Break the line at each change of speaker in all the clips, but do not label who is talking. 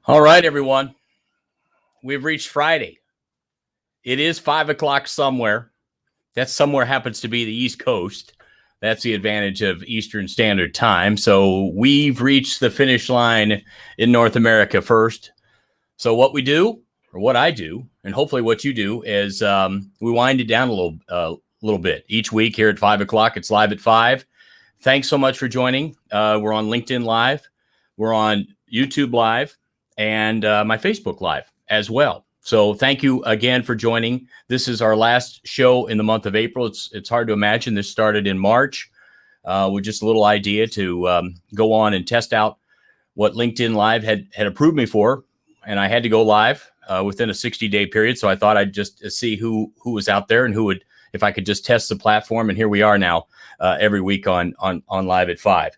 All right, everyone. We've reached Friday. It is 5 o'clock somewhere. That somewhere happens to be the East Coast. That's the advantage of Eastern Standard Time. So we've reached the finish line in North America first. So what we do, or what I do, and hopefully what you do, is we wind it down a little bit. Each week here at 5 o'clock, it's live at 5. Thanks so much for joining. We're on LinkedIn Live. We're on YouTube Live. And my Facebook Live as well. So thank you again for joining. This is our last show in the month of April. It's hard to imagine this started in March with just a little idea to go on and test out what LinkedIn Live had approved me for. And I had to go live within a 60-day period. So I thought I'd just see who was out there and who would, if I could just test the platform. And here we are now every week on Live at 5.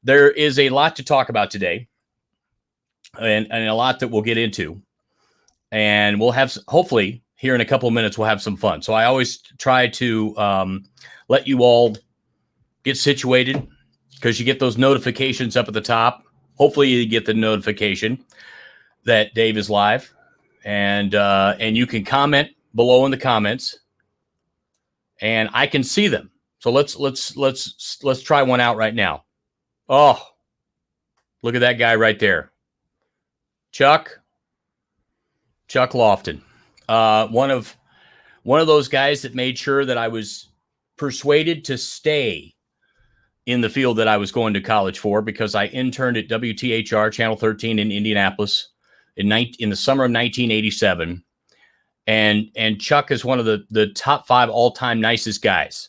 There is a lot to talk about today. And a lot that we'll get into, and we'll have, hopefully here in a couple of minutes, we'll have some fun. So I always try to let you all get situated, because you get those notifications up at the top. Hopefully you get the notification that Dave is live, and you can comment below in the comments, and I can see them. So let's try one out right now. Oh, look at that guy right there. Chuck Lofton, one of those guys that made sure that I was persuaded to stay in the field that I was going to college for, because I interned at WTHR Channel 13 in Indianapolis in the summer of 1987, and Chuck is one of the top 5 all-time nicest guys.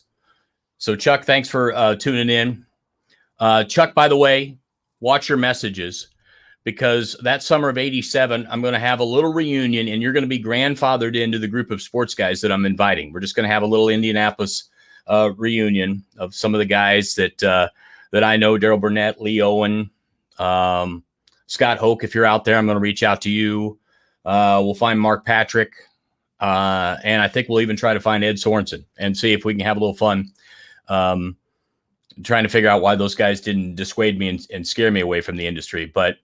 So Chuck, thanks for tuning in. Chuck, by the way, watch your messages, because that summer of 87, I'm going to have a little reunion, and you're going to be grandfathered into the group of sports guys that I'm inviting. We're just going to have a little Indianapolis reunion of some of the guys that I know: Daryl Burnett, Lee Owen, Scott Hoke. If you're out there, I'm going to reach out to you. We'll find Mark Patrick, and I think we'll even try to find Ed Sorensen and see if we can have a little fun. Trying to figure out why those guys didn't dissuade me and scare me away from the industry. But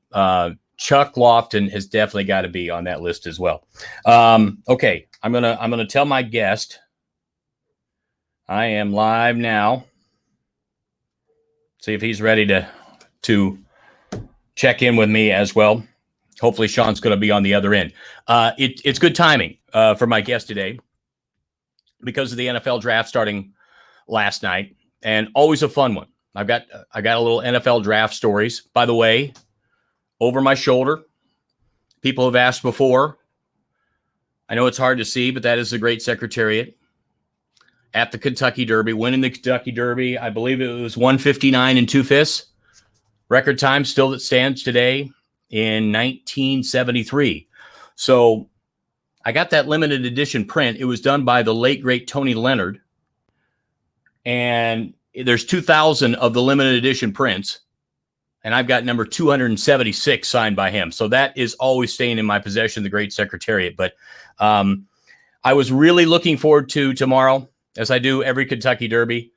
Chuck Lofton has definitely got to be on that list as well. Okay, I'm gonna tell my guest I am live now. See if he's ready to check in with me as well. Hopefully Sean's going to be on the other end. It's good timing for my guest today, because of the NFL draft starting last night. And always a fun one. I got a little NFL draft stories. By the way, over my shoulder, people have asked before. I know it's hard to see, but that is the great Secretariat at the Kentucky Derby, winning the Kentucky Derby. I believe it was 159 2/5. Record time still that stands today in 1973. So I got that limited edition print. It was done by the late, great Tony Leonard. And there's 2,000 of the limited edition prints, and I've got number 276 signed by him. So that is always staying in my possession, the great Secretariat. But I was really looking forward to tomorrow, as I do every Kentucky Derby,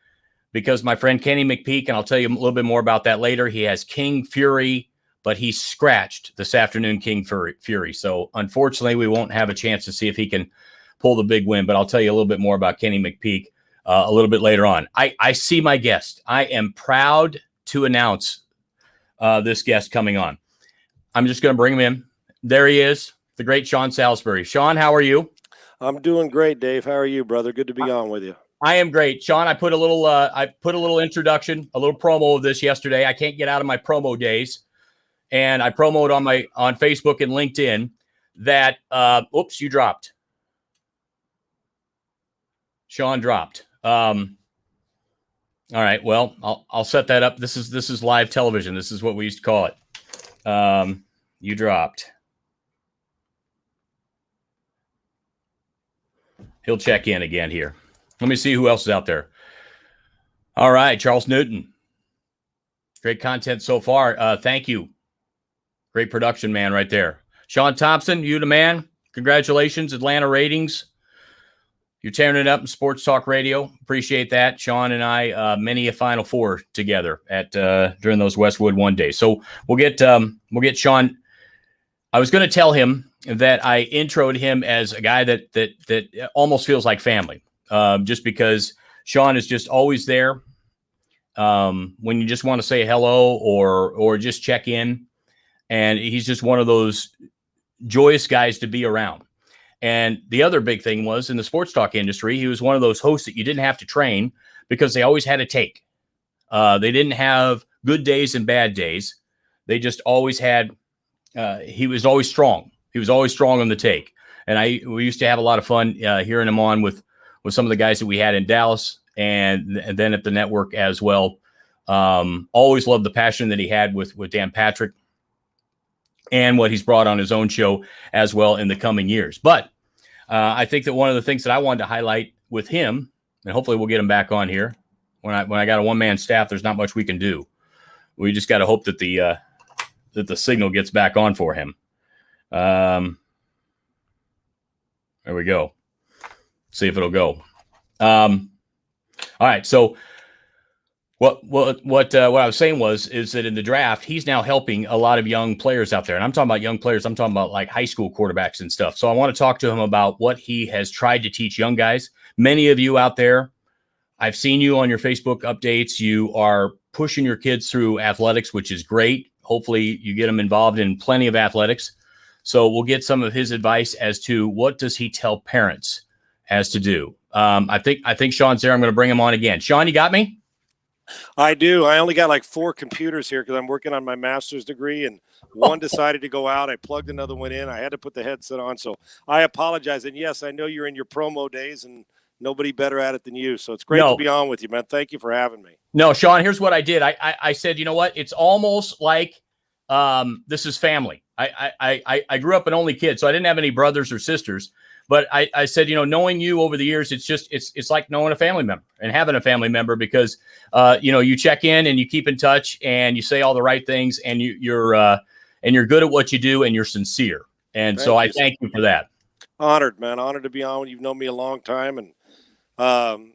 because my friend Kenny McPeak, and I'll tell you a little bit more about that later, he has King Fury, but he scratched this afternoon King Fury. So unfortunately, we won't have a chance to see if he can pull the big win, but I'll tell you a little bit more about Kenny McPeak a little bit later on. I see my guest. I am proud to announce this guest coming on. I'm just going to bring him in. There he is, the great Sean Salisbury. Sean, how are you?
I'm doing great, Dave. How are you, brother? Good to be on with you.
I am great, Sean. I put a little introduction, a little promo of this yesterday. I can't get out of my promo days, and I promoted on Facebook and LinkedIn that. Oops, you dropped. Sean dropped. All right. Well, I'll set that up. This is live television. This is what we used to call it. You dropped. He'll check in again here. Let me see who else is out there. All right. Charles Newton. Great content so far. Thank you. Great production, man, right there. Sean Thompson, you the man. Congratulations, Atlanta ratings. You're tearing it up in Sports Talk Radio. Appreciate that. Sean and I, many a Final Four together at during those Westwood One days. So we'll get Sean I was going to tell him that I introed him as a guy that almost feels like family, just because Sean is just always there when you just want to say hello or just check in, and he's just one of those joyous guys to be around. And the other big thing was in the sports talk industry, he was one of those hosts that you didn't have to train because they always had a take. They didn't have good days and bad days. They just always had. He was always strong. He was always strong on the take. And we used to have a lot of fun hearing him on with some of the guys that we had in Dallas and then at the network as well. Always loved the passion that he had with Dan Patrick and what he's brought on his own show as well in the coming years. But I think that one of the things that I wanted to highlight with him, and hopefully we'll get him back on here. When I got a one-man staff, there's not much we can do. We just got to hope that the signal gets back on for him. There we go. See if it'll go. All right. So what I was saying is that in the draft, he's now helping a lot of young players out there. And I'm talking about young players. I'm talking about like high school quarterbacks and stuff. So I want to talk to him about what he has tried to teach young guys. Many of you out there, I've seen you on your Facebook updates. You are pushing your kids through athletics, which is great. Hopefully you get them involved in plenty of athletics. So we'll get some of his advice as to what does he tell parents as to do. I think Sean's there. I'm going to bring him on again. Sean, you got me?
I do. I only got like 4 computers here because I'm working on my master's degree, and one decided to go out. I plugged another one in. I had to put the headset on. So I apologize. And yes, I know you're in your promo days and nobody better at it than you. So it's great to be on with you, man. Thank you for having me.
No, Sean, here's what I did. I said, you know what? It's almost like this is family. I grew up an only kid, so I didn't have any brothers or sisters. But I said, knowing you over the years, it's like knowing a family member and having a family member because, you check in and you keep in touch and you say all the right things and you're good at what you do and you're sincere. And so I thank you for that.
Honored, man. Honored to be on. You've known me a long time, and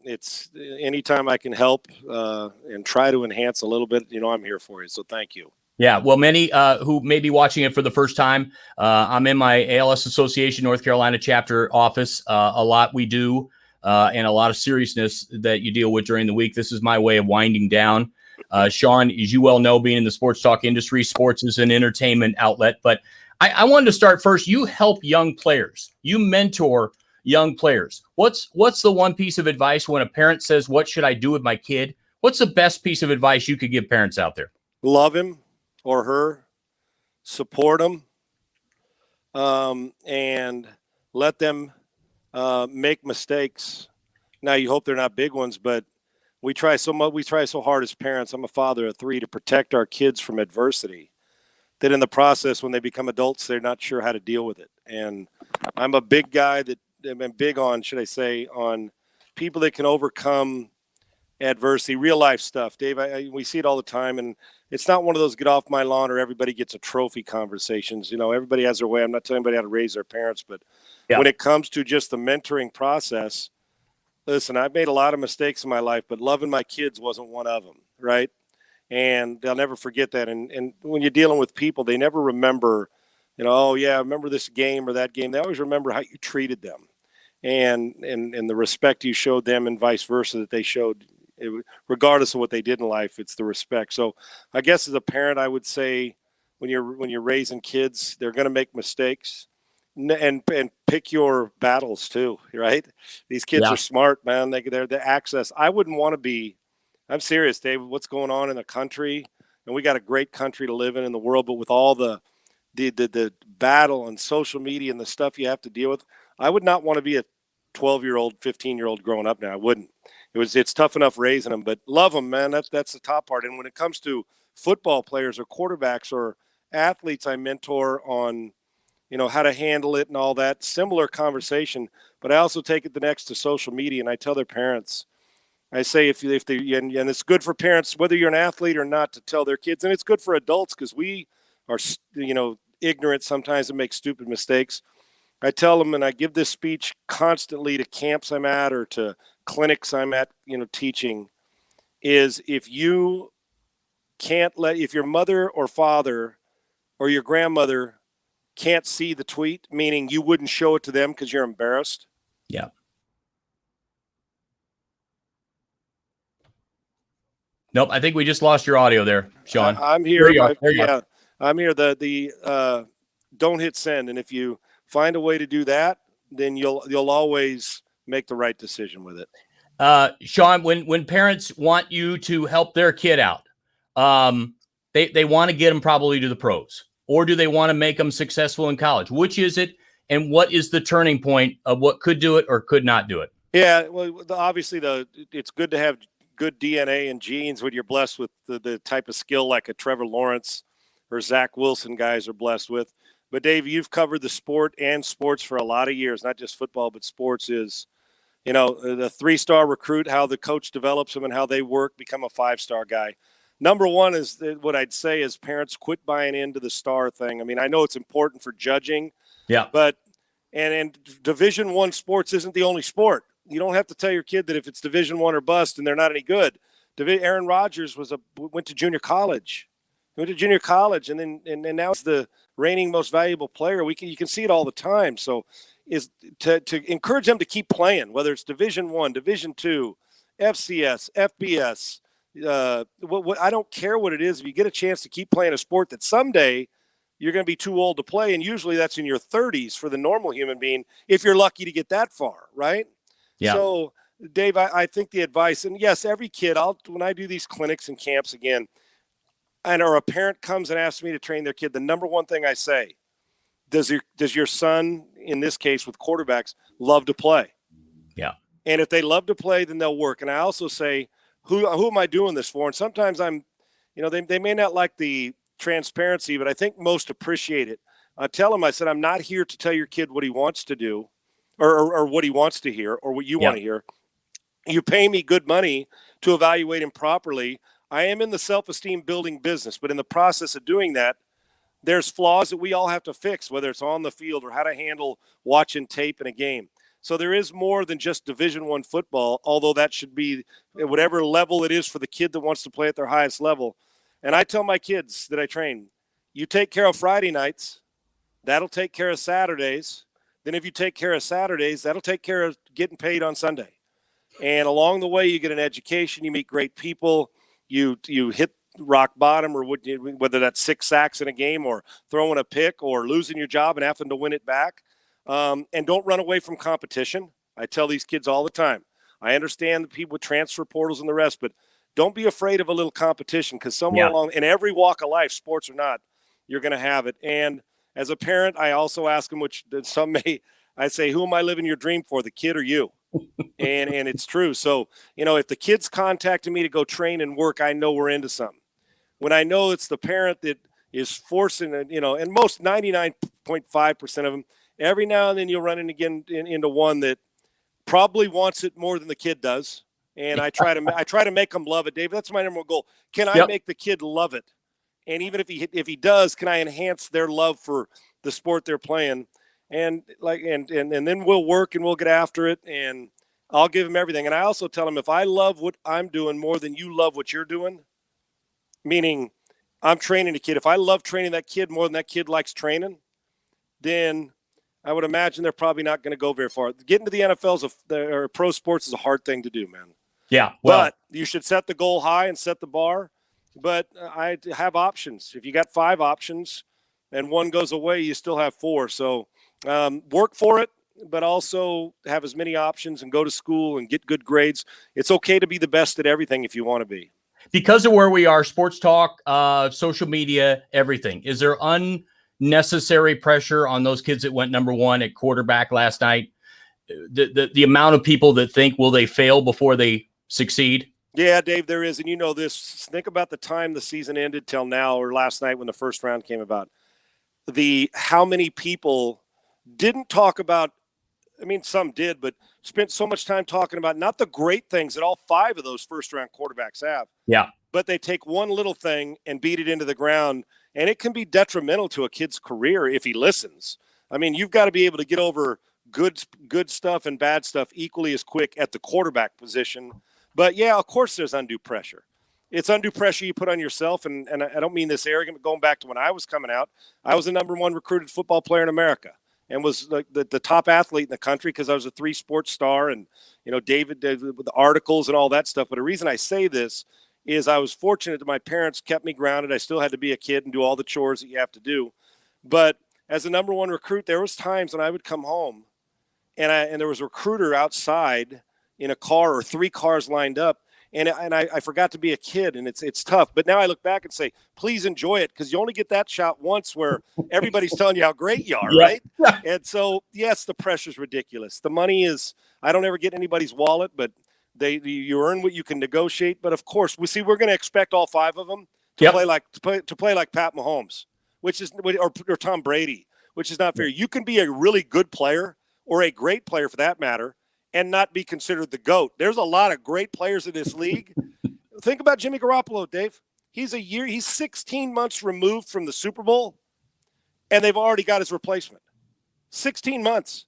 it's anytime I can help and try to enhance a little bit, I'm here for you. So thank you.
Yeah, well, many who may be watching it for the first time, I'm in my ALS Association North Carolina chapter office. A lot we do and a lot of seriousness that you deal with during the week. This is my way of winding down. Sean, as you well know, being in the sports talk industry, sports is an entertainment outlet. But I wanted to start first. You help young players. You mentor young players. What's the one piece of advice when a parent says, what should I do with my kid? What's the best piece of advice you could give parents out there?
Love him or her, support them, and let them make mistakes. Now, you hope they're not big ones, but we try so much. We try so hard as parents. I'm a father of 3 to protect our kids from adversity. That in the process, when they become adults, they're not sure how to deal with it. And I'm a big guy that I'm big on, should I say, on people that can overcome adversity, real life stuff. Dave, we see it all the time, and it's not one of those get off my lawn or everybody gets a trophy conversations. Everybody has their way. I'm not telling anybody how to raise their parents, but when it comes to just the mentoring process, listen, I've made a lot of mistakes in my life, but loving my kids wasn't one of them, right? And they'll never forget that. And when you're dealing with people, they never remember, oh yeah, I remember this game or that game. They always remember how you treated them and the respect you showed them and vice versa that they showed. Regardless of what they did in life, it's the respect. So I guess as a parent, I would say when you're raising kids, they're going to make mistakes and pick your battles too, right? These kids are smart, man. They're the access. I wouldn't want to be, I'm serious, Dave, what's going on in the country, and we got a great country to live in the world, but with all the battle and social media and the stuff you have to deal with, I would not want to be a 12-year-old, 15-year-old growing up now. I wouldn't. It's tough enough raising them, but love them, man. That's the top part. And when it comes to football players or quarterbacks or athletes I mentor on, how to handle it and all that, similar conversation, but I also take it the next to social media, and I tell their parents, I say if they and it's good for parents, whether you're an athlete or not, to tell their kids, and it's good for adults because we are, ignorant sometimes and make stupid mistakes. I tell them, and I give this speech constantly to camps I'm at or to clinics I'm at, teaching, is if you can't if your mother or father or your grandmother can't see the tweet, meaning you wouldn't show it to them because you're embarrassed?
Yeah. Nope. I think we just lost your audio there, Sean.
I'm here.
There you are. There you are.
Yeah, I'm here. Don't hit send. And if you find a way to do that, then you'll always make the right decision with it.
Sean, when parents want you to help their kid out, they want to get them probably to the pros, or do they want to make them successful in college? Which is it? And what is the turning point of what could do it or could not do it?
Yeah, well, obviously it's good to have good DNA and genes when you're blessed with the type of skill like a Trevor Lawrence or Zach Wilson guys are blessed with. But Dave, you've covered the sport and sports for a lot of years, not just football, but sports is, the 3-star recruit, how the coach develops them and how they work, become a 5-star guy. Number one is what I'd say is parents quit buying into the star thing. I mean, I know it's important for judging.
Yeah.
But and Division I sports isn't the only sport. You don't have to tell your kid that if it's Division I or bust and they're not any good. Aaron Rodgers went to junior college. He went to junior college and now he's the reigning most valuable player. You can see it all the time. So is to encourage them to keep playing, whether it's Division I, Division II, FCS, FBS. I don't care what it is. If you get a chance to keep playing a sport that someday you're going to be too old to play, and usually that's in your 30s for the normal human being, if you're lucky to get that far, right?
Yeah.
So, Dave, I think the advice, and yes, every kid, when I do these clinics and camps again, or a parent comes and asks me to train their kid, the number one thing I say, does your son, in this case with quarterbacks, love to play?
Yeah.
And if they love to play, then they'll work. And I also say, who am I doing this for? And sometimes they may not like the transparency, but I think most appreciate it. I tell them, I said, I'm not here to tell your kid what he wants to do or what he wants to hear or what you want to hear. You pay me good money to evaluate him properly. I am in the self-esteem building business, but in the process of doing that, there's flaws that we all have to fix, whether it's on the field or how to handle watching tape in a game. So there is more than just Division I football, although that should be whatever level it is for the kid that wants to play at their highest level. And I tell my kids that I train, you take care of Friday nights, that'll take care of Saturdays. Then if you take care of Saturdays, that'll take care of getting paid on Sunday. And along the way, you get an education, you meet great people, you hit rock bottom, or whether that's 6 sacks in a game or throwing a pick or losing your job and having to win it back. And don't run away from competition. I tell these kids all the time, I understand the people with transfer portals and the rest, but don't be afraid of a little competition, because somewhere along in every walk of life, sports or not, you're going to have it. And as a parent, I also ask them, I say, who am I living your dream for, the kid or you? and it's true. So, if the kid's contacting me to go train and work, I know we're into something. When I know it's the parent that is forcing it, and most 99.5% of them, every now and then you'll run into one that probably wants it more than the kid does. And I try to make them love it, Dave. That's my number one goal. Can I make the kid love it? And even if he does, can I enhance their love for the sport they're playing? And then we'll work and we'll get after it, and I'll give them everything. And I also tell them, if I love what I'm doing more than you love what you're doing, meaning I'm training a kid, if I love training that kid more than that kid likes training, then I would imagine they're probably not going to go very far. Getting to the NFL or pro sports is a hard thing to do, man.
Yeah. Well,
but you should set the goal high and set the bar. But I have options. If you got 5 options and one goes away, you still have 4. So work for it, but also have as many options and go to school and get good grades. It's okay to be the best at everything if you want to be. Because
of where we are, sports talk, social media, everything. Is there unnecessary pressure on those kids that went number 1 at quarterback last night? The amount of people that think, will they fail before they succeed?
Yeah, Dave, there is. And you know this. Think about the time the season ended till now, or last night when the first round came about. How many people didn't talk about, I mean, some did, but spent so much time talking about not the great things that all 5 of those first-round quarterbacks have.
Yeah.
But they take one little thing and beat it into the ground, and it can be detrimental to a kid's career if he listens. I mean, you've got to be able to get over good stuff and bad stuff equally as quick at the quarterback position. But, yeah, of course there's undue pressure. It's undue pressure you put on yourself. And I don't mean this arrogant, but going back to when I was coming out, I was the #1 recruited football player in America and was the top athlete in the country because I was a 3-sport star. And, David did the articles and all that stuff. But the reason I say this is I was fortunate that my parents kept me grounded. I still had to be a kid and do all the chores that you have to do. But as a #1 recruit, there was times when I would come home and there was a recruiter outside in a car or 3 cars lined up. And I forgot to be a kid, and it's tough. But now I look back and say, please enjoy it, because you only get that shot once where everybody's telling you how great you are, right? And so, yes, the pressure's ridiculous. The money is – I don't ever get anybody's wallet, but you earn what you can negotiate. But, of course, we're going to expect all 5 of them to play like Pat Mahomes, or Tom Brady, which is not fair. You can be a really good player or a great player for that matter and not be considered the GOAT. There's a lot of great players in this league. Think about Jimmy Garoppolo, Dave. He's 16 months removed from the Super Bowl, and they've already got his replacement. 16 months.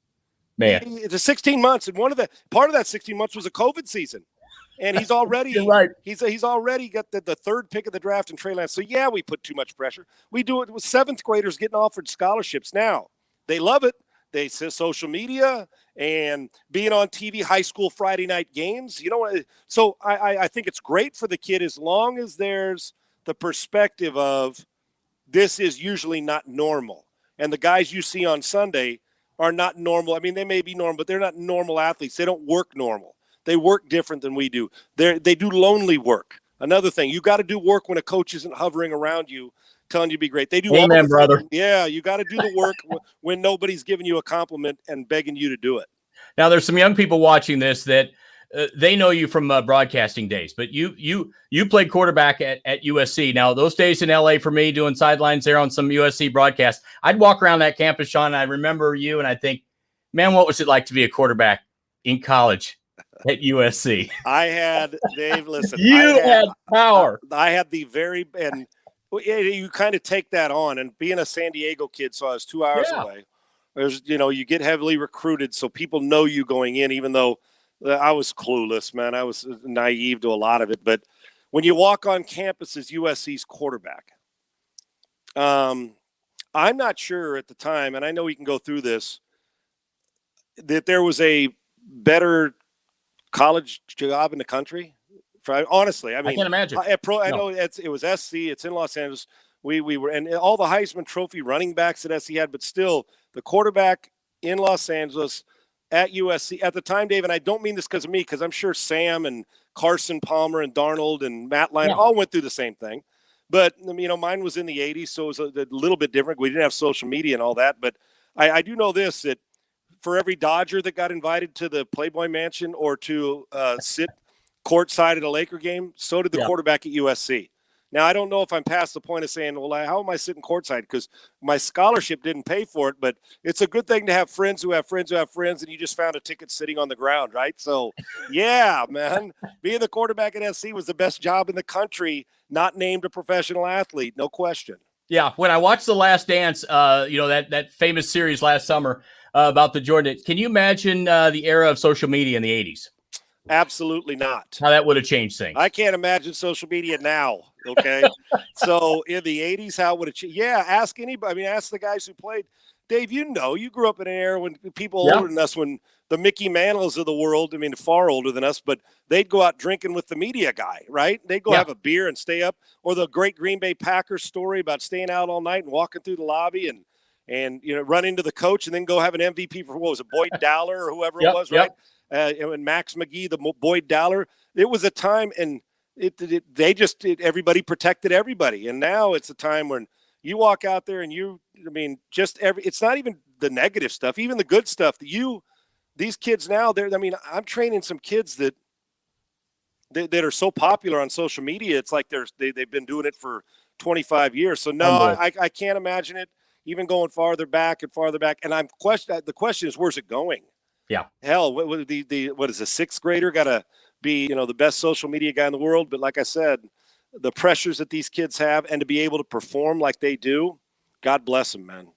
Man.
It's 16 months, and part of that 16 months was a COVID season. And he's already
right.
He's already got the 3rd pick of the draft in Trey Lance. So, yeah, we put too much pressure. We do it with 7th graders getting offered scholarships now. They love it. They say social media and being on TV, high school Friday night games. So I think it's great for the kid as long as there's the perspective of this is usually not normal. And the guys you see on Sunday are not normal. I mean, they may be normal, but they're not normal athletes. They don't work normal. They work different than we do. They do lonely work. Another thing, you got to do work when a coach isn't hovering around you telling you to be great. They do.
Amen, brother.
Yeah, you got to do the work when nobody's giving you a compliment and begging you to do it.
Now, there's some young people watching this that they know you from broadcasting days, but you played quarterback at USC. Now, those days in LA for me doing sidelines there on some USC broadcasts, I'd walk around that campus, Sean, and I remember you, and I think, man, what was it like to be a quarterback in college at USC?
Dave, listen.
You had power.
I had and you kind of take that on, and being a San Diego kid, so I was 2 hours away. There's, you get heavily recruited, so people know you going in, even though I was clueless, man. I was naive to a lot of it. But when you walk on campus as USC's quarterback, I'm not sure at the time, and I know we can go through this, that there was a better college job in the country. Honestly, I mean,
I can't imagine.
I know it was SC. It's in Los Angeles. We were, and all the Heisman Trophy running backs that SC had, but still the quarterback in Los Angeles at USC at the time, Dave. And I don't mean this because of me, because I'm sure Sam and Carson Palmer and Darnold and Matt Lyon all went through the same thing. But mine was in the '80s, so it was a little bit different. We didn't have social media and all that, but I do know this, that for every Dodger that got invited to the Playboy Mansion or to sit courtside at a Laker game, so did the quarterback at USC. Now, I don't know if I'm past the point of saying, well, how am I sitting courtside? Because my scholarship didn't pay for it, but it's a good thing to have friends who have friends who have friends, and you just found a ticket sitting on the ground, right? So, yeah, man, being the quarterback at SC was the best job in the country, not named a professional athlete, no question.
Yeah, when I watched The Last Dance, that famous series last summer about the Jordan, can you imagine the era of social media in the 80s?
Absolutely not.
How that would have changed things.
I can't imagine social media now. Okay. So in the 80s, how would it change? Yeah. Ask anybody. I mean, ask the guys who played. Dave, you grew up in an era when people older than us, when the Mickey Mantles of the world, I mean, far older than us, but they'd go out drinking with the media guy, right? They'd go have a beer and stay up. Or the great Green Bay Packers story about staying out all night and walking through the lobby and run into the coach and then go have an MVP for, what was it, Boyd Dowler or whoever it was, right? And Max McGee, the Boyd Dowler. It was a time, and everybody protected everybody. And now it's a time when you walk out there and it's not even the negative stuff, even the good stuff that these kids now, I'm training some kids that are so popular on social media. It's like they've been doing it for 25 years. So no, I can't imagine it even going farther back. And the question is, where's it going?
Yeah.
Hell, what is a 6th grader got to be, the best social media guy in the world? But like I said, the pressures that these kids have and to be able to perform like they do, God bless them, man.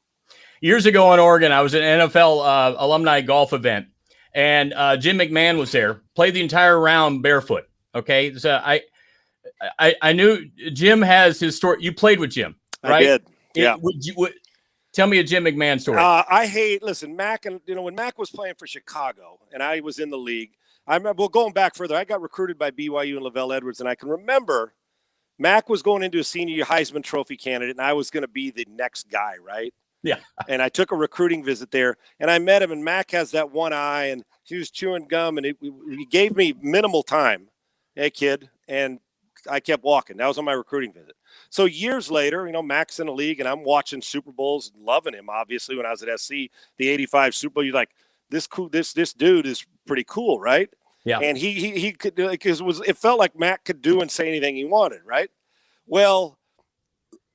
Years
ago in Oregon, I was at an NFL alumni golf event, and Jim McMahon was there, played the entire round barefoot. Okay. So I knew Jim has his story. You played with Jim, right?
I did. Yeah.
Tell me a Jim McMahon story.
Listen, Mac, and when Mac was playing for Chicago and I was in the league, I remember, going back further, I got recruited by BYU and Lavelle Edwards, and I can remember Mac was going into a senior year Heisman Trophy candidate, and I was going to be the next guy, right?
Yeah.
And I took a recruiting visit there, and I met him, and Mac has that one eye, and he was chewing gum, and he gave me minimal time. Hey, kid. And I kept walking. That was on my recruiting visit. So years later, Mac's in the league, and I'm watching Super Bowls, loving him, obviously, when I was at SC, the 85 Super Bowl. You're like, this dude is pretty cool, right?
Yeah.
And he could do it, because it felt like Mac could do and say anything he wanted, right? Well,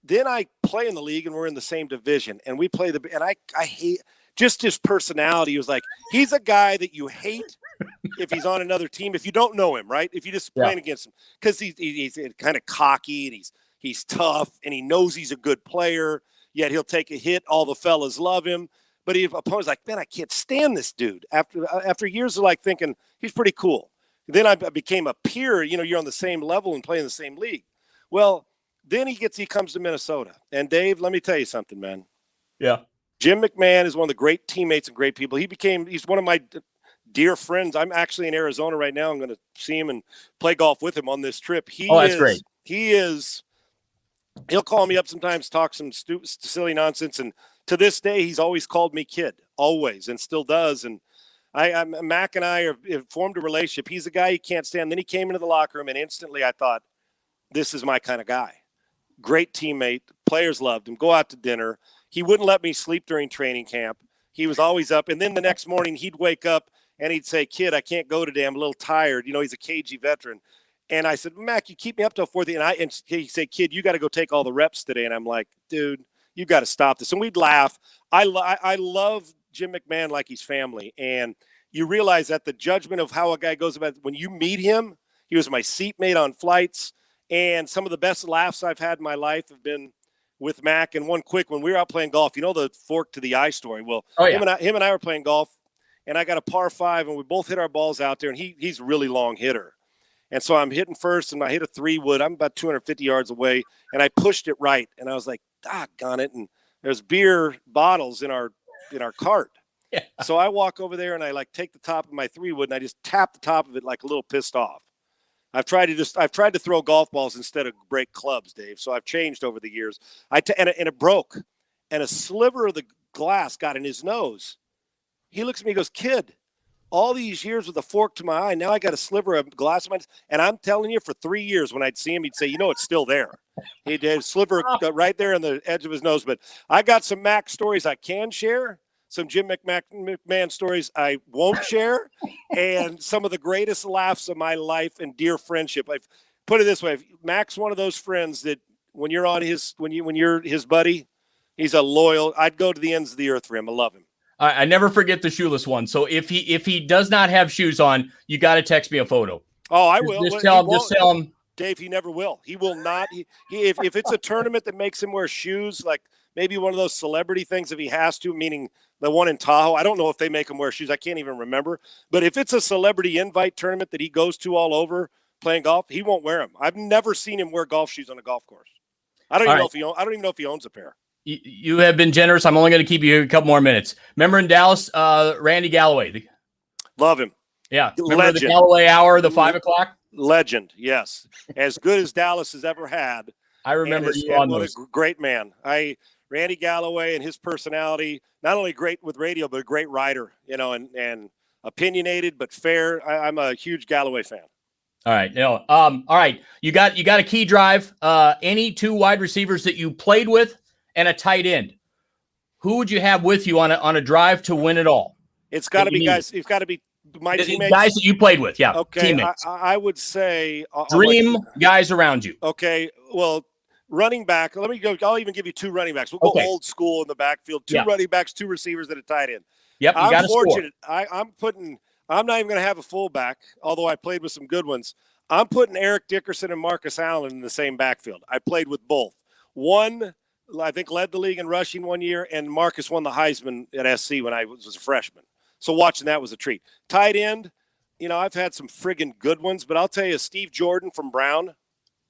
then I play in the league, and we're in the same division, and we play and I hate just his personality. He was like, he's a guy that you hate if he's on another team, if you don't know him, right? If you just playing against him, because he's kind of cocky, and he's tough, and he knows he's a good player, yet he'll take a hit. All the fellas love him. But if opponent's like, man, I can't stand this dude. After years of like thinking he's pretty cool. Then I became a peer. You're on the same level and playing the same league. Well, then he comes to Minnesota. And Dave, let me tell you something, man.
Yeah.
Jim McMahon is one of the great teammates and great people. He's one of my dear friends. I'm actually in Arizona right now. I'm going to see him and play golf with him on this trip.
That's great.
He'll call me up sometimes, talk some silly nonsense, and to this day, he's always called me kid, always, and still does. And Mac and I have formed a relationship. He's a guy you can't stand. Then he came into the locker room, and instantly I thought, this is my kind of guy. Great teammate. Players loved him. Go out to dinner. He wouldn't let me sleep during training camp. He was always up. And then the next morning, he'd wake up, and he'd say, kid, I can't go today. I'm a little tired. He's a cagey veteran. And I said, Mac, you keep me up till 4:00. And he said, kid, you got to go take all the reps today. And I'm like, dude, you got to stop this. And we'd laugh. I love Jim McMahon like he's family. And you realize that the judgment of how a guy goes about it, when you meet him, he was my seatmate on flights. And some of the best laughs I've had in my life have been with Mac. And one quick, when we were out playing golf, the fork to the eye story. Well, him and I were playing golf, and I got a par 5, and we both hit our balls out there, and he's a really long hitter. And so I'm hitting first, and I hit a 3-wood. I'm about 250 yards away, and I pushed it right. And I was like, doggone it. And there's beer bottles in our cart. Yeah. So I walk over there, and I take the top of my 3-wood, and I just tap the top of it like a little pissed off. I've tried to throw golf balls instead of break clubs, Dave. So I've changed over the years. And it broke, and a sliver of the glass got in his nose. He looks at me and goes, kid, all these years with a fork to my eye, now I got a sliver of glass in my nose. And I'm telling you, for 3 years when I'd see him, he'd say, it's still there. He'd have a sliver right there on the edge of his nose. But I got some Mac stories I can share, some Jim McMahon stories I won't share, and some of the greatest laughs of my life and dear friendship. I've put it this way: Mac's one of those friends that when you're his buddy, he's a loyal. I'd go to the ends of the earth for him. I love him.
I never forget the shoeeless one. So if he does not have shoes on, you got to text me a photo.
Oh, I will.
Just tell him,
Dave. He never will. He will not. If it's a tournament that makes him wear shoes, like maybe one of those celebrity things, if he has to, meaning the one in Tahoe. I don't know if they make him wear shoes. I can't even remember. But if it's a celebrity invite tournament that he goes to all over playing golf, he won't wear them. I've never seen him wear golf shoes on a golf course. I don't even know if he owns a pair.
You have been generous. I'm only going to keep you a couple more minutes. Remember in Dallas, Randy Galloway?
Love him.
Yeah. Remember the Galloway hour, the 5 o'clock?
Legend, yes. As good as Dallas has ever had.
I remember you on those.
What a great man. Randy Galloway and his personality, not only great with radio, but a great writer, and opinionated but fair. I'm a huge Galloway fan.
All right. All right. You got a key drive. Any 2 wide receivers that you played with and a tight end. Who would you have with you on a drive to win it all?
It's got to be guys. It's got to be my teammates.
Guys that you played with. Yeah.
Okay.
Teammates.
I would say
dream guys around you.
Okay. Well, running back. Let me go. I'll even give you 2 running backs. We'll go old school in the backfield. 2 running backs, 2 receivers, and a tight end.
Yep. You got to score.
I'm not even going to have a fullback, although I played with some good ones. I'm putting Eric Dickerson and Marcus Allen in the same backfield. I played with both. One, I think, led the league in rushing one year, and Marcus won the Heisman at SC when I was a freshman. So watching that was a treat. Tight end, I've had some friggin' good ones, but I'll tell you, Steve Jordan from Brown,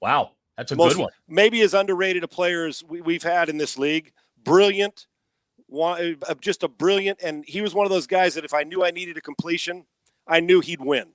Wow. That's a good one.
Maybe as underrated a player as we've had in this league. Brilliant. Just a brilliant. And he was one of those guys that if I knew I needed a completion, I knew he'd win.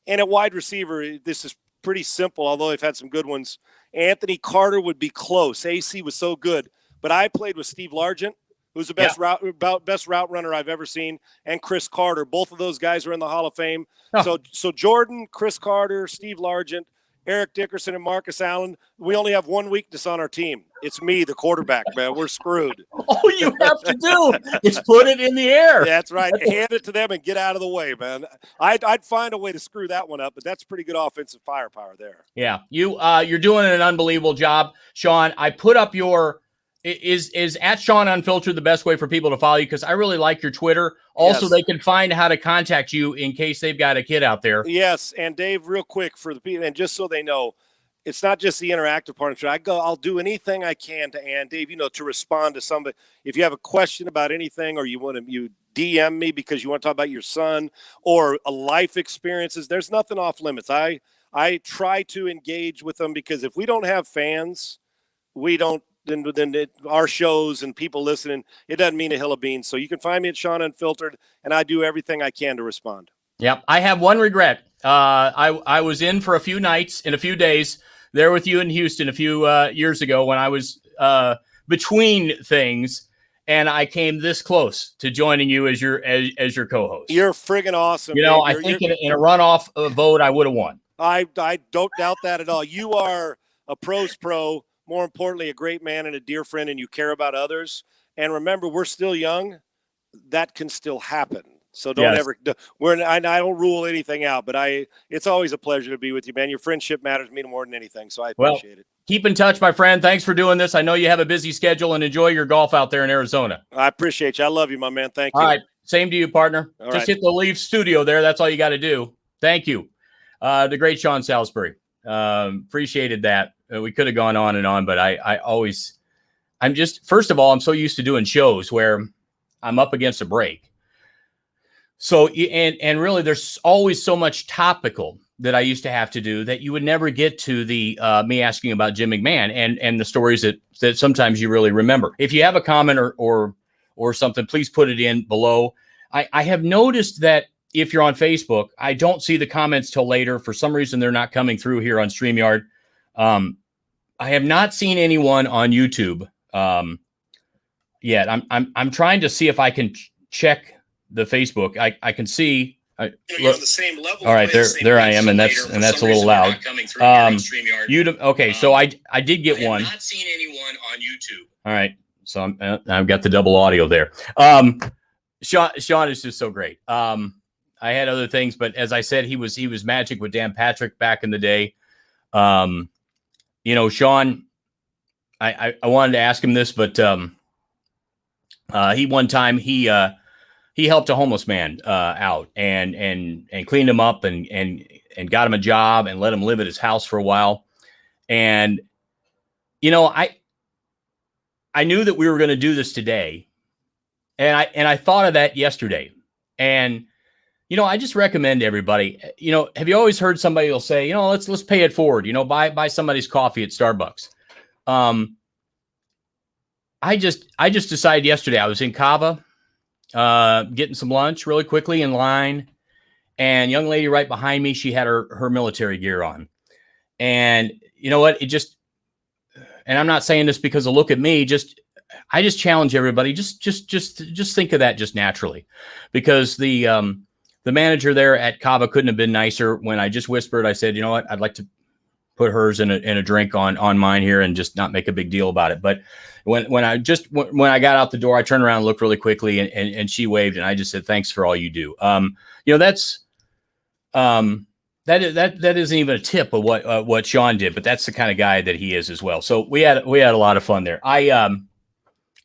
And at wide receiver, this is pretty simple, although they've had some good ones. Anthony Carter would be close. AC was so good. But I played with Steve Largent, who's the best route runner I've ever seen, and Chris Carter. Both of those guys are in the Hall of Fame. Oh. So Jordan, Chris Carter, Steve Largent, Eric Dickerson, and Marcus Allen, we only have one weakness on our team. It's me, the quarterback, man. We're screwed.
All you have to do is put it in the air.
That's right. Hand it to them and get out of the way, man. I'd find a way to screw that one up, but that's pretty good offensive firepower there.
Yeah, you're doing an unbelievable job, Sean. I put up your is at Sean Unfiltered the best way for people to follow you? Because I really like your Twitter. Also, They can find how to contact you in case they've got a kid out there.
Yes, and Dave, real quick for the people, and just so they know, it's not just the interactive part. I'll do anything I can to, and Dave, to respond to somebody. If you have a question about anything, or you DM me because you want to talk about your son or a life experiences, there's nothing off limits. I try to engage with them because if we don't have fans, we don't. Then our shows and people listening, it doesn't mean a hill of beans. So you can find me at Sean Unfiltered, and I do everything I can to respond.
Yep. I have one regret. I was in for a few nights in a few days there with you in Houston a few years ago when I was between things, and I came this close to joining you as your co-host.
You're friggin' awesome.
I think in a runoff vote, I would have won.
I don't doubt that at all. You are a pro's pro. More importantly, a great man and a dear friend, and you care about others. And remember, we're still young. That can still happen. So don't ever. I don't rule anything out, but it's always a pleasure to be with you, man. Your friendship matters to me more than anything, so I appreciate it.
Keep in touch, my friend. Thanks for doing this. I know you have a busy schedule, and enjoy your golf out there in Arizona.
I appreciate you. I love you, my man. Thank you.
All right, same to you, partner. Just hit the Leaf studio there. That's all you got to do. Thank you, the great Sean Salisbury. Appreciated that. We could have gone on and on, but first of all, I'm so used to doing shows where I'm up against a break. So, and really there's always so much topical that I used to have to do that you would never get to the, me asking about Jim McMahon and the stories that sometimes you really remember. If you have a comment or something, please put it in below. I have noticed that if you're on Facebook, I don't see the comments till later. For some reason, they're not coming through here on StreamYard. I have not seen anyone on YouTube yet. I'm trying to see if I can check the Facebook. I can see. The same level. All right, there I am, and that's a little loud. Okay, so I did get one. Not seen anyone on YouTube. All right, so I've got the double audio there. Sean is just so great. I had other things, but as I said, he was magic with Dan Patrick back in the day. Sean, I wanted to ask him this, but he one time he helped a homeless man out and cleaned him up and got him a job and let him live at his house for a while. And I knew that we were going to do this today, and I thought of that yesterday. And I just recommend everybody, have you always heard somebody will say, let's pay it forward, buy somebody's coffee at Starbucks. I just decided yesterday, I was in Cava, getting some lunch really quickly in line, and young lady right behind me, she had her military gear on. And you know what? And I'm not saying this because of look at me, I just challenge everybody, just think of that just naturally, because the manager there at Cava couldn't have been nicer. When I just whispered, I said, you know what, I'd like to put hers in a drink on mine here and just not make a big deal about it. But when I got out the door, I turned around and looked really quickly and she waved, and I just said, thanks for all you do. That isn't even a tip of what Sean did, but that's the kind of guy that he is as well. So we had a lot of fun there.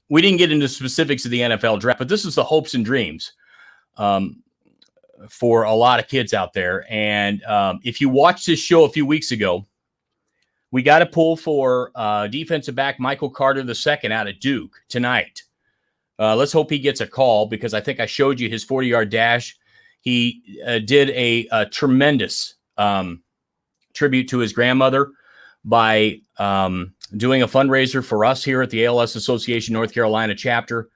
We didn't get into specifics of the NFL draft, but this is the hopes and dreams for a lot of kids out there. And if you watched this show a few weeks ago, we got a pull for defensive back Michael Carter II out of Duke tonight. Let's hope he gets a call, because I think I showed you his 40-yard dash. He did a tremendous tribute to his grandmother by doing a fundraiser for us here at the ALS Association North Carolina chapter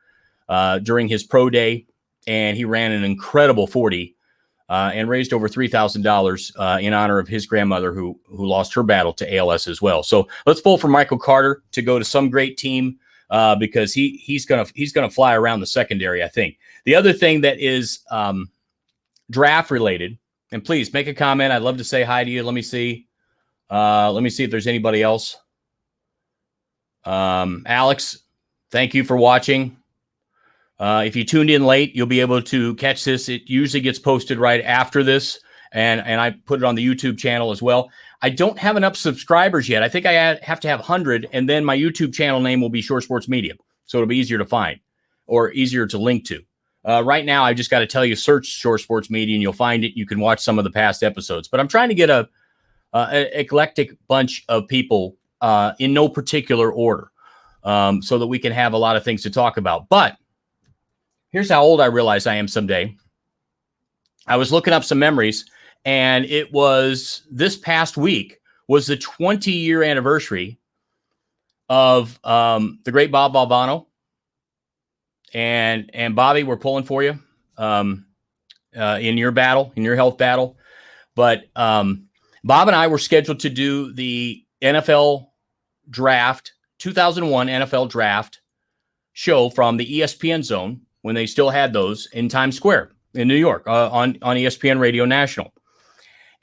during his pro day. And he ran an incredible 40 and raised over $3,000 in honor of his grandmother who lost her battle to ALS as well. So let's pull for Michael Carter to go to some great team because he's gonna fly around the secondary, I think. The other thing that is draft related, and please make a comment. I'd love to say hi to you. Let me see. If there's anybody else. Alex, thank you for watching. If you tuned in late, you'll be able to catch this. It usually gets posted right after this, and I put it on the YouTube channel as well. I don't have enough subscribers yet. I think I have to have 100, and then my YouTube channel name will be Shore Sports Media, so it'll be easier to find or easier to link to. Right now, I just got to tell you, search Shore Sports Media, and you'll find it. You can watch some of the past episodes. But I'm trying to get an eclectic bunch of people in no particular order so that we can have a lot of things to talk about. But here's how old I realize I am someday. I was looking up some memories, and it was this past week was the 20-year anniversary of the great Bob Valvano. And Bobby, we're pulling for you in your battle, in your health battle. But Bob and I were scheduled to do the NFL draft, 2001 NFL draft show from the ESPN zone when they still had those in Times Square in New York on ESPN Radio National.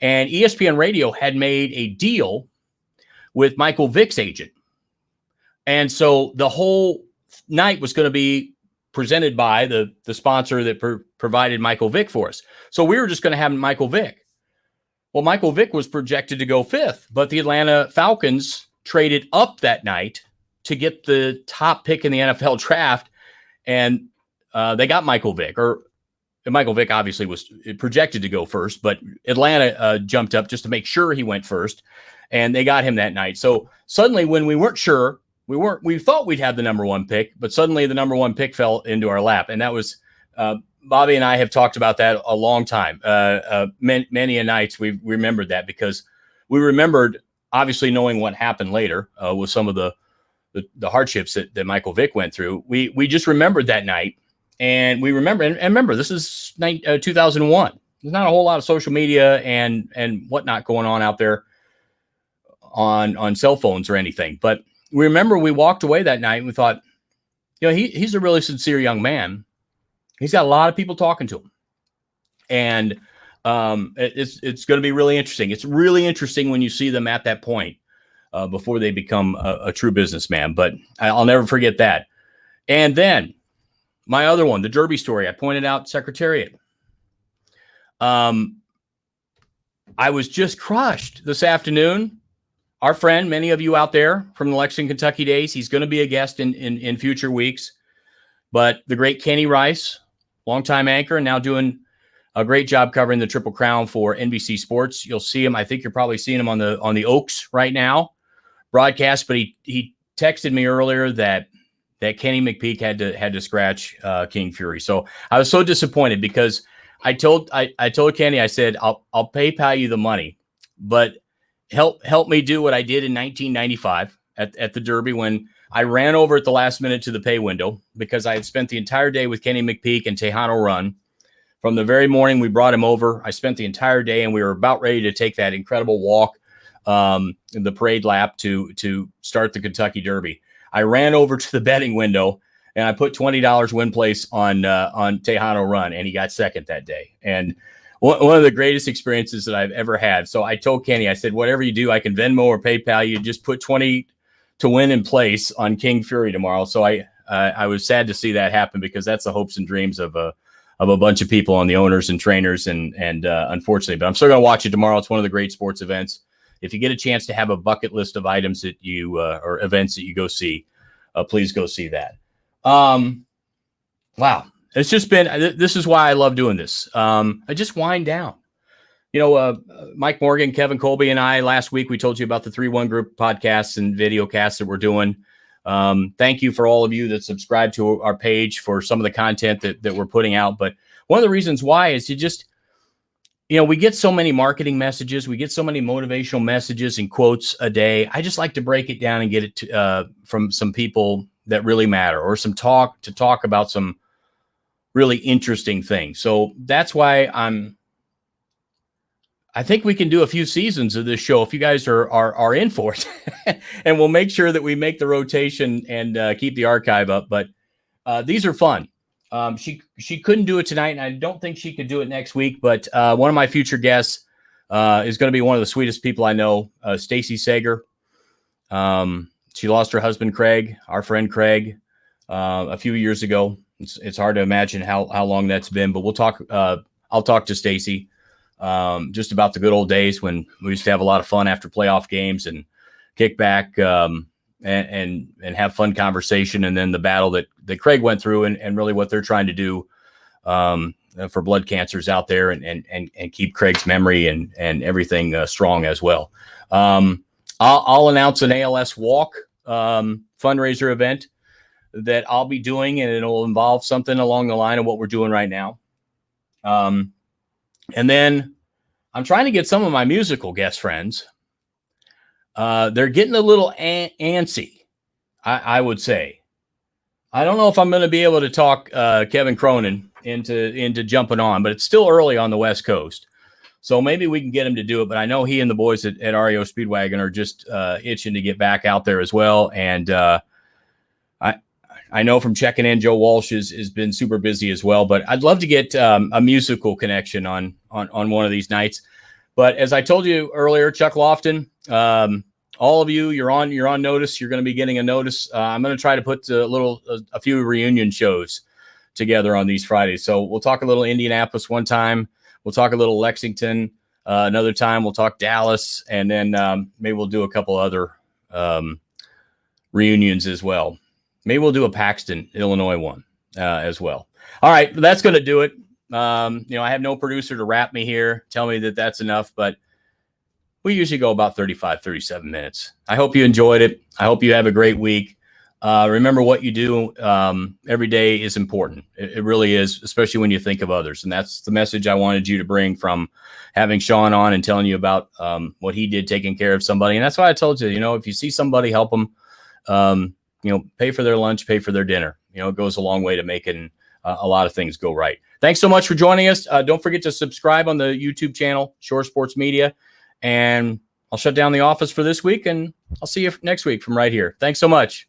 And ESPN Radio had made a deal with Michael Vick's agent. And so the whole night was going to be presented by the sponsor that provided Michael Vick for us. So we were just going to have Michael Vick. Well, Michael Vick was projected to go 5th, but the Atlanta Falcons traded up that night to get the top pick in the NFL draft, and they got Michael Vick. Or Michael Vick obviously was projected to go first, but Atlanta jumped up just to make sure he went first, and they got him that night. So suddenly, when we weren't sure, we thought we'd have the number 1 pick, but suddenly the number 1 pick fell into our lap, and that was Bobby and I have talked about that a long time. Many a nights we remembered that because we remembered obviously knowing what happened later with some of the hardships that Michael Vick went through. We just remembered that night, and we remember and remember this is 2001. There's not a whole lot of social media and whatnot going on out there on cell phones or anything, but we remember we walked away that night and we thought, he's a really sincere young man. He's got a lot of people talking to him, and it's going to be really interesting. It's really interesting when you see them at that point before they become a true businessman. But I'll never forget that. And then my other one, the Derby story, I pointed out Secretariat. I was just crushed this afternoon. Our friend, many of you out there from the Lexington, Kentucky days, he's going to be a guest in future weeks. But the great Kenny Rice, longtime anchor, and now doing a great job covering the Triple Crown for NBC Sports. You'll see him. I think you're probably seeing him on the Oaks right now broadcast. But he texted me earlier that Kenny McPeak had to scratch King Fury. So I was so disappointed because I told Kenny, I said, I'll PayPal you the money, but help me do what I did in 1995 at the Derby when I ran over at the last minute to the pay window because I had spent the entire day with Kenny McPeak and Tejano Run. From the very morning we brought him over, I spent the entire day, and we were about ready to take that incredible walk in the parade lap to start the Kentucky Derby. I ran over to the betting window and I put $20 win place on Tejano Run, and he got second that day. And one of the greatest experiences that I've ever had. So I told Kenny, I said, whatever you do, I can Venmo or PayPal you. Just put 20 to win in place on King Fury tomorrow. So I was sad to see that happen because that's the hopes and dreams of a bunch of people and the owners and trainers. And unfortunately, but I'm still going to watch it tomorrow. It's one of the great sports events. If you get a chance to have a bucket list of items that you or events that you go see, please go see that. Wow. It's just been, this is why I love doing this. I just wind down. Mike Morgan, Kevin Colby, and I, last week, we told you about the 3-1 Group podcasts and video casts that we're doing. Thank you for all of you that subscribe to our page for some of the content that we're putting out. But one of the reasons why is we get so many marketing messages. We get so many motivational messages and quotes a day. I just like to break it down and get it from some people that really matter, or some talk about some really interesting things. So that's why I think we can do a few seasons of this show if you guys are in for it, and we'll make sure that we make the rotation and keep the archive up. But these are fun. She couldn't do it tonight, and I don't think she could do it next week. But one of my future guests is going to be one of the sweetest people I know, Stacy Sager. She lost her husband, Craig, our friend Craig, a few years ago. It's hard to imagine how long that's been, but we'll talk. I'll talk to Stacy just about the good old days when we used to have a lot of fun after playoff games and kick back and have fun conversation, and then the battle that Craig went through, and really what they're trying to do for blood cancers out there, and keep Craig's memory and everything strong as well. I'll announce an ALS walk fundraiser event that I'll be doing, and it'll involve something along the line of what we're doing right now. And then I'm trying to get some of my musical guest friends. They're getting a little antsy, I would say. I don't know if I'm going to be able to talk Kevin Cronin into jumping on, but it's still early on the West Coast. So maybe we can get him to do it. But I know he and the boys at REO Speedwagon are just itching to get back out there as well. And I know from checking in, Joe Walsh has been super busy as well. But I'd love to get a musical connection on one of these nights. But as I told you earlier, Chuck Lofton, all of you, you're on notice. You're going to be getting a notice. I'm going to try to put a few reunion shows together on these Fridays. So we'll talk a little Indianapolis one time. We'll talk a little Lexington another time. We'll talk Dallas, and then maybe we'll do a couple other reunions as well. Maybe we'll do a Paxton, Illinois one as well. All right, that's going to do it. I have no producer to wrap me here, tell me that that's enough, but we usually go about 35, 37 minutes. I hope you enjoyed it. I hope you have a great week. Remember, what you do every day is important. It really is, especially when you think of others. And that's the message I wanted you to bring from having Sean on and telling you about what he did taking care of somebody. And that's why I told you, if you see somebody, help them, pay for their lunch, pay for their dinner. It goes a long way to making a lot of things go right. Thanks so much for joining us. Don't forget to subscribe on the YouTube channel, Shore Sports Media. And I'll shut down the office for this week, and I'll see you next week from right here. Thanks so much.